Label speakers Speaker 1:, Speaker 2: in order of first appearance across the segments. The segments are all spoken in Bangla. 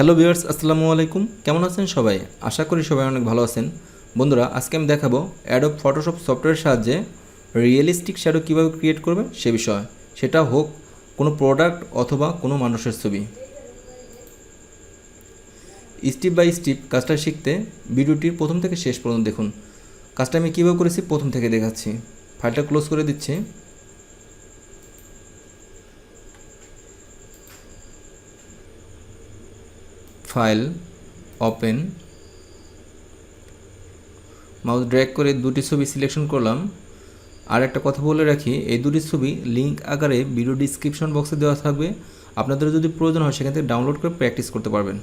Speaker 1: হ্যালো ভিউয়ার্স, আসসালামু আলাইকুম। কেমন আছেন সবাই? আশা করি সবাই অনেক ভালো আছেন। বন্ধুরা, আজকে আমি দেখাবো অ্যাডোব ফটোশপ সফটওয়্যারের সাহায্যে রিয়েলিস্টিক শ্যাডো কীভাবে ক্রিয়েট করবে সে বিষয়। সেটা হোক কোনো প্রোডাক্ট অথবা কোনো মানুষের ছবি। স্টেপ বাই স্টেপ কাজটা শিখতে ভিডিওটির প্রথম থেকে শেষ পর্যন্ত দেখুন। কাজটা আমি কীভাবে করেছি প্রথম থেকে দেখাচ্ছি। ফাইলটা ক্লোজ করে দিচ্ছি। ফাইল, ওপেন, মাউস ড্র্যাগ করে দুটি ছবি সিলেকশন করলাম। আর একটা কথা বলে রাখি, এই দুটি ছবি লিঙ্ক আকারে ভিডিও ডিসক্রিপশন বক্সে দেওয়া থাকবে। আপনাদের যদি প্রয়োজন হয় সেখান থেকে ডাউনলোড করে প্র্যাকটিস করতে পারবেন।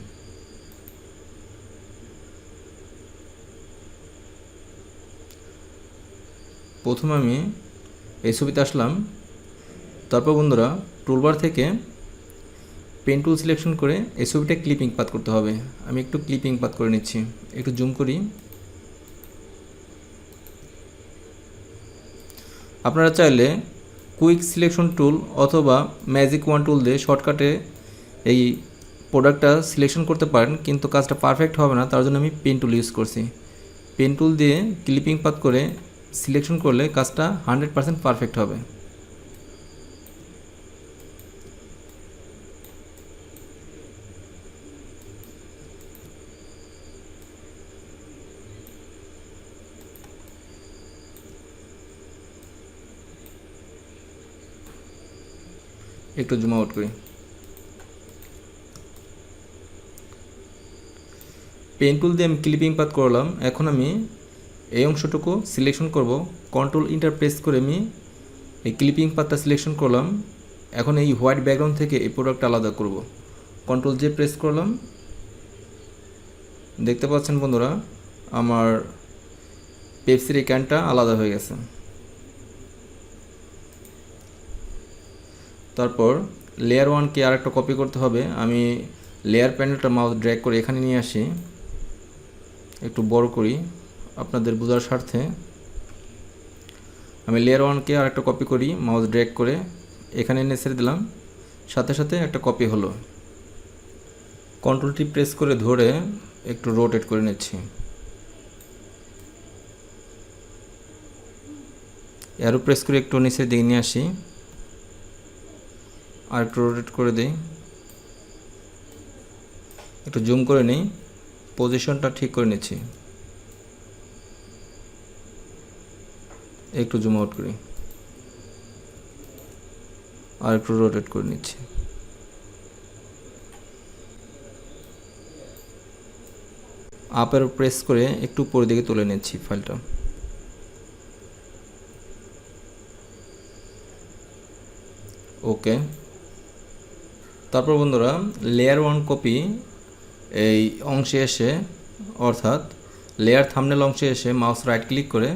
Speaker 1: প্রথমে আমি এই ছবিতে আসলাম। তারপর বন্ধুরা, টুলবার থেকে পেন টুল সিলেকশন করে এই ছবিটা ক্লিপিং পাথ করতে হবে। আমি একটু ক্লিপিং পাথ করে নিচ্ছি, একটু জুম করি। আপনারা চাইলে কুইক সিলেকশন টুল অথবা ম্যাজিক ওয়ান টুল দিয়ে শর্টকাটে এই প্রোডাক্টটা সিলেকশন করতে পারেন, কিন্তু কাজটা পারফেক্ট হবে না। তার জন্য আমি পেন টুল ইউজ করছি। পেন টুল দিয়ে ক্লিপিং পাথ করে সিলেকশন করলে কাজটা 100% পারফেক্ট হবে। একটু জুম আউট করি। পেন টুল দিয়ে আমি ক্লিপিং পাথ করলাম। এখন আমি এই অংশটুকু সিলেকশন করব। কন্ট্রোল ইন্টার প্রেস করে আমি এই ক্লিপিং পাথটা সিলেকশন করলাম। এখন এই হোয়াইট ব্যাকগ্রাউন্ড থেকে এই প্রোডাক্টটা আলাদা করব। কন্ট্রোল জে প্রেস করলাম। দেখতে পাচ্ছেন বন্ধুরা, আমার পেপসির এই ক্যানটা আলাদা হয়ে গেছে। তারপর লেয়ার ওয়ানকে আর একটা কপি করতে হবে। আমি লেয়ার প্যানেলটা মাউস ড্র্যাগ করে এখানে নিয়ে আসি, একটু বড় করি আপনাদের বোঝার স্বার্থে। আমি লেয়ার ওয়ানকে আর একটা কপি করি, মাউস ড্র্যাগ করে এখানে এনে ছেড়ে দিলাম। সাথে সাথে একটা কপি হলো। কন্ট্রোলটি প্রেস করে ধরে একটু রোটেট করে নিচ্ছি। অ্যারো প্রেস করে একটু নিচের দিকে নিয়ে আসি, আর একটু রোটেট করে দিই। একটু জুম করে নিই, পজিশনটা ঠিক করে নিচ্ছি। একটু জুম আউট করি, আর একটু রোটেট করে নিচ্ছি। আপ অ্যারো প্রেস করে একটু উপরের দিকে তুলে নিচ্ছি ফাইলটা। ওকে। তারপর বন্ধুরা, লেয়ার ওয়ান কপি এই অংশে এসে, অর্থাৎ লেয়ার থাম্বনেল অংশে এসে মাউস রাইট ক্লিক করে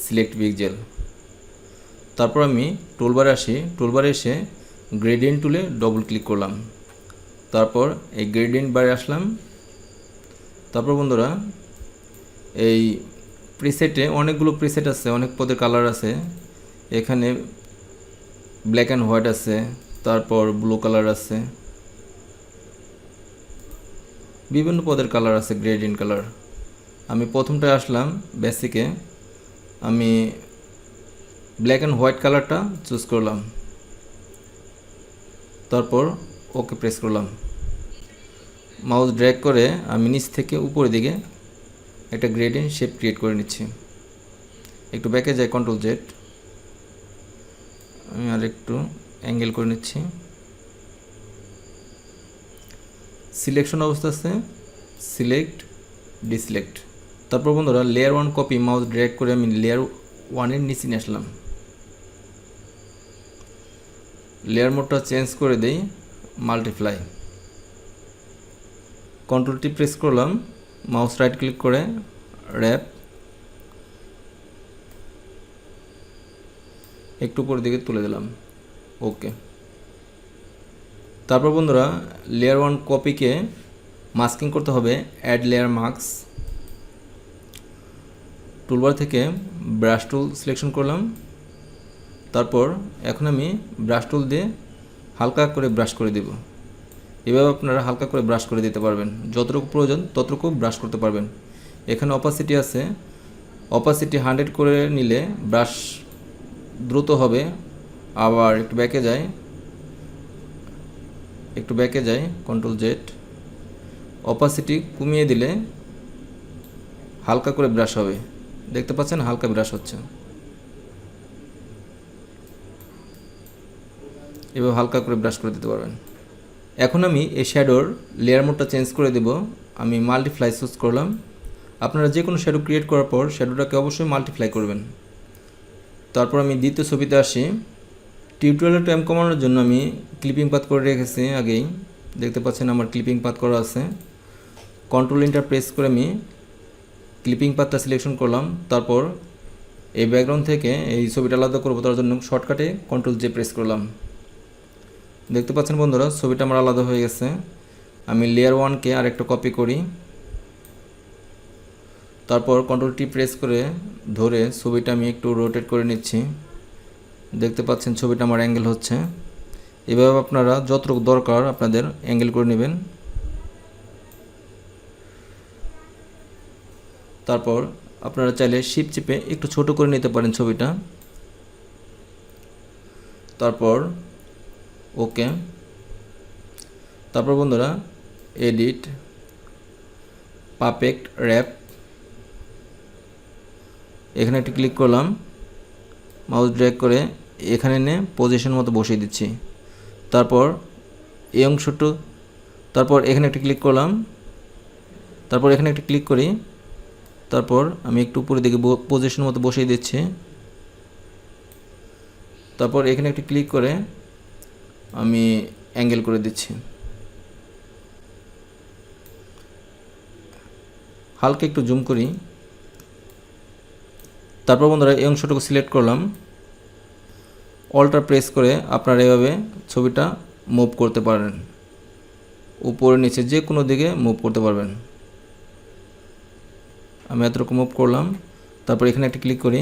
Speaker 1: সিলেক্ট পিক্সেল। তারপর আমি টুলবারে আসি। টুলবারে এসে গ্রেডিয়েন্ট টুলে ডবল ক্লিক করলাম। তারপর এই গ্রেডিয়েন্ট বারে আসলাম। তারপর বন্ধুরা, এই প্রিসেটে অনেকগুলো প্রিসেট আছে, অনেক পদের কালার আছে। এখানে ব্ল্যাক অ্যান্ড হোয়াইট আছে, তারপর ব্লু কালার আছে, বিভিন্ন পদের কালার আছে, গ্রেডিয়েন্ট কালার। আমি প্রথমটায় আসলাম বেসিকে, আমি ব্ল্যাক অ্যান্ড হোয়াইট কালারটা চুজ করলাম। তারপর ওকে প্রেস করলাম। মাউস ড্র্যাগ করে আমি নিচ থেকে উপরের দিকে একটা গ্রেডিয়েন্ট শেপ ক্রিয়েট করে নিচ্ছি। একটু ব্যাকে যাই, কন্ট্রোল জেড। আমি আর একটু অ্যাঙ্গেল করে নিচ্ছি। সিলেকশন অবস্থা আছে, সিলেক্ট, ডিসিলেক্ট। তারপর বন্ধুরা, layer one copy mouse drag করে আমি লেয়ার ওয়ানের নিচে নিয়ে আসলাম। লেয়ার মোডটা চেঞ্জ করে দেই, মাল্টিপ্লাই। কন্ট্রোলটি প্রেস করলাম, মাউস রাইট ক্লিক করে র্যাপ, একটু উপরের দিকে তুলে দিলাম। ওকে। তারপর বন্ধুরা, লেয়ার ওয়ান কপিকে মাস্কিং করতে হবে, অ্যাড লেয়ার মাস্ক। টুলবার থেকে ব্রাশ টুল সিলেকশন করলাম। তারপর এখন আমি ব্রাশ টুল দিয়ে হালকা করে ব্রাশ করে দেব। এভাবে আপনারা হালকা করে ব্রাশ করে দিতে পারবেন, যতটুকু প্রয়োজন ততটুকু ব্রাশ করতে পারবেন। এখানে অপাসিটি আছে, অপাসিটি 100 করে নিলে ব্রাশ দ্রুত হবে। আবার একটু ব্যাকে যায় কন্ট্রোল জেড, অপাসিটি কমিয়ে দিলে হালকা করে ব্রাশ হবে। দেখতে পাচ্ছেন হালকা ব্রাশ হচ্ছে, এভাবে হালকা করে ব্রাশ করে দিতে পারবেন। এখন আমি এই শ্যাডোর লেয়ার মোডটা চেঞ্জ করে দেব। আমি মাল্টিপ্লাই চুজ করলাম। আপনারা যে কোনো শ্যাডো ক্রিয়েট করার পর শ্যাডোটাকে অবশ্যই মাল্টিপ্লাই করবেন। তারপর আমি দ্বিতীয় ছবিতে আসি। টিউটোরিয়ালের টাইম কমানোর জন্য আমি ক্লিপিং পাথ করে রেখেছি আগেই, দেখতে পাচ্ছেন আমার ক্লিপিং পাথ করা আছে। কন্ট্রোল এন্টার প্রেস করে আমি ক্লিপিং পাথটা সিলেকশন করলাম। তারপর এই ব্যাকগ্রাউন্ড থেকে এই ছবিটা আলাদা করবো, তার জন্য শর্টকাটে কন্ট্রোল জে প্রেস করলাম। দেখতে পাচ্ছেন বন্ধুরা ছবিটা আমার আলাদা হয়ে গেছে। আমি লেয়ার 1কে আরেকটা কপি করি, তারপর কন্ট্রোল টি প্রেস করে ধরে ছবিটা আমি একটু রোটেট করে নিচ্ছি। দেখতে পাচ্ছেন ছবিটা আমার অ্যাঙ্গেল হচ্ছে। এভাবে আপনারা যতটুকু দরকার আপনাদের অ্যাঙ্গেল করে নেবেন। তারপর আপনারা চাইলে শিফট চেপে একটু ছোট করে নিতে পারেন ছবিটা। তারপর ওকে। তারপর বন্ধুরা এডিট, পারফেক্ট র্যাপ, এখানে একটু ক্লিক করলাম, মাউস ড্র্যাগ করে এখানে এনে পজিশন মতো বসিয়ে দিচ্ছি। তারপর এই অংশটু, তারপর এখানে একটু ক্লিক করলাম, তারপর এখানে একটু ক্লিক করি, তারপর আমি একটু উপরের দিকে পজিশন মতো বসিয়ে দিচ্ছি। তারপর এখানে একটু ক্লিক করে আমি অ্যাঙ্গেল করে দিচ্ছি, হালকা একটু জুম করি। তারপর বন্ধুরা এই অংশটুকু সিলেক্ট করলাম, অল্টার প্রেস করে আপনারা এভাবে ছবিটা মুভ করতে পারেন, উপরে নিচে যে কোনো দিকে মুভ করতে পারবেন। আমি এতটুকু মুভ করলাম। তারপর এখানে একটা ক্লিক করি,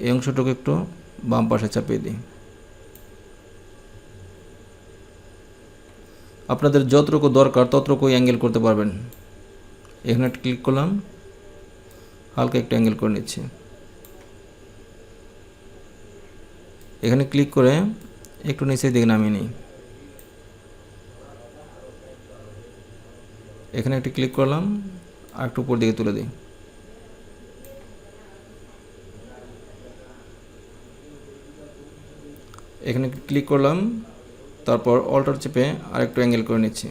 Speaker 1: এই অংশটুকু একটু বাম পাশে চাপিয়ে দিই। আপনাদের যতটুকু দরকার ততটুকু অ্যাঙ্গেল করতে পারবেন। এখানে একটা ক্লিক করলাম, হালকা একটু অ্যাঙ্গেল করে নিচ্ছি। এখানে ক্লিক করে একটু নিচের দিকে নামিয়ে নিই। এখানে একটা ক্লিক করলাম, আর একটু উপর দিকে তুলে দিই। এখানে ক্লিক করলাম, তারপর অল্টার চেপে আরেকটু অ্যাঙ্গেল করে নিচ্ছি।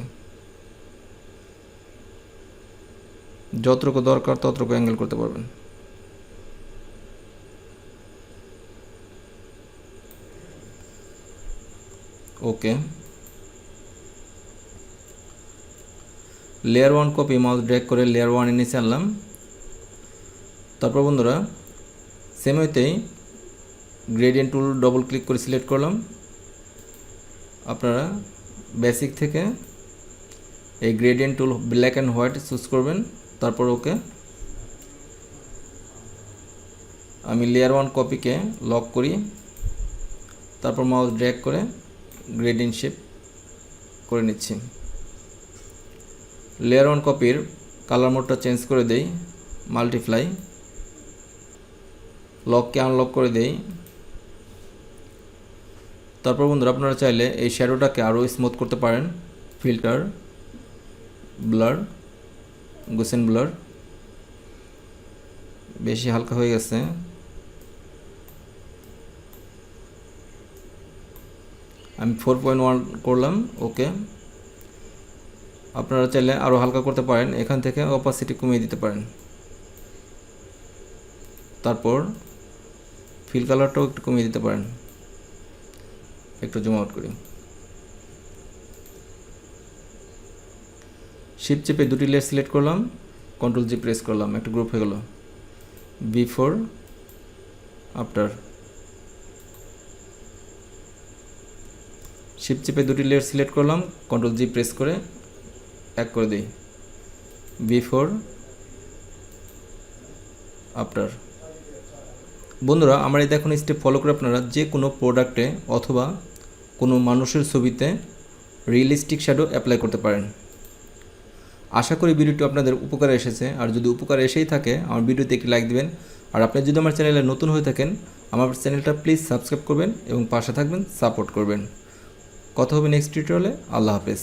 Speaker 1: যতটুকু দরকার ততটুকু অ্যাঙ্গেল করতে পারবেন। Okay. Layer 1 copy, mouse drag করে লেয়ার 1 এর নিচে আনলাম। তারপর বন্ধুরা সেম ওয়েতেই গ্রেডিয়েন্ট টুল ডবল ক্লিক করে সিলেক্ট করলাম। আপনারা বেসিক থেকে এই gradient tool black and white choose করবেন, তারপর ওকে। আমি লেয়ার 1 কপিকে লক করি, তারপর মাউস ড্র্যাগ করে গ্রেডিয়েন্ট শেপ করে নিচ্ছি। লেয়ার 1 কপির কালার মোডটা চেঞ্জ করে দেই, মাল্টিপ্লাই, লককে আনলক করে দেই। তারপর বন্ধুরা আপনারা চাইলে এই শ্যাডোটাকে আরও স্মুথ করতে পারেন, ফিল্টার, ব্লার, গোসেন ব্লার। বেশি হালকা হয়ে গেছে, আমি 4.1 করলাম, ওকে। আপনারা চাইলে আরও হালকা করতে পারেন, এখান থেকে অপাসিটি কমিয়ে দিতে পারেন। তারপর ফিল কালারটাও একটু কমিয়ে দিতে পারেন। একটু জুম আউট করি, শিফট চেপে দুটি লেয়ার সিলেক্ট করলাম, কন্ট্রোল জি প্রেস করলাম, একটা গ্রুপ হয়ে গেল। বিফোর আফটার, শিফট চেপে দুটি লেয়ার সিলেক্ট করলাম, কন্ট্রোল জি প্রেস করে এক করে দিই, বিফোর আফটার। বন্ধুরা আমার এই দেখুন স্টেপ ফলো করে আপনারা যে কোনো প্রোডাক্টে অথবা কোনো মানুষের ছবিতে রিয়েলিস্টিক শ্যাডো অ্যাপ্লাই করতে পারেন। আশা করি ভিডিওটি আপনাদের উপকারে এসেছে। আর যদি উপকারে এসেই থাকে আমার ভিডিওতে একটি লাইক দিবেন। আর আপনি যদি আমার চ্যানেলে নতুন হয়ে থাকেন আমার চ্যানেলটা প্লিজ সাবস্ক্রাইব করবেন এবং পাশে থাকবেন, সাপোর্ট করবেন। কথা হবে নেক্সট টিউটোরিয়ালে। আল্লাহ হাফেজ।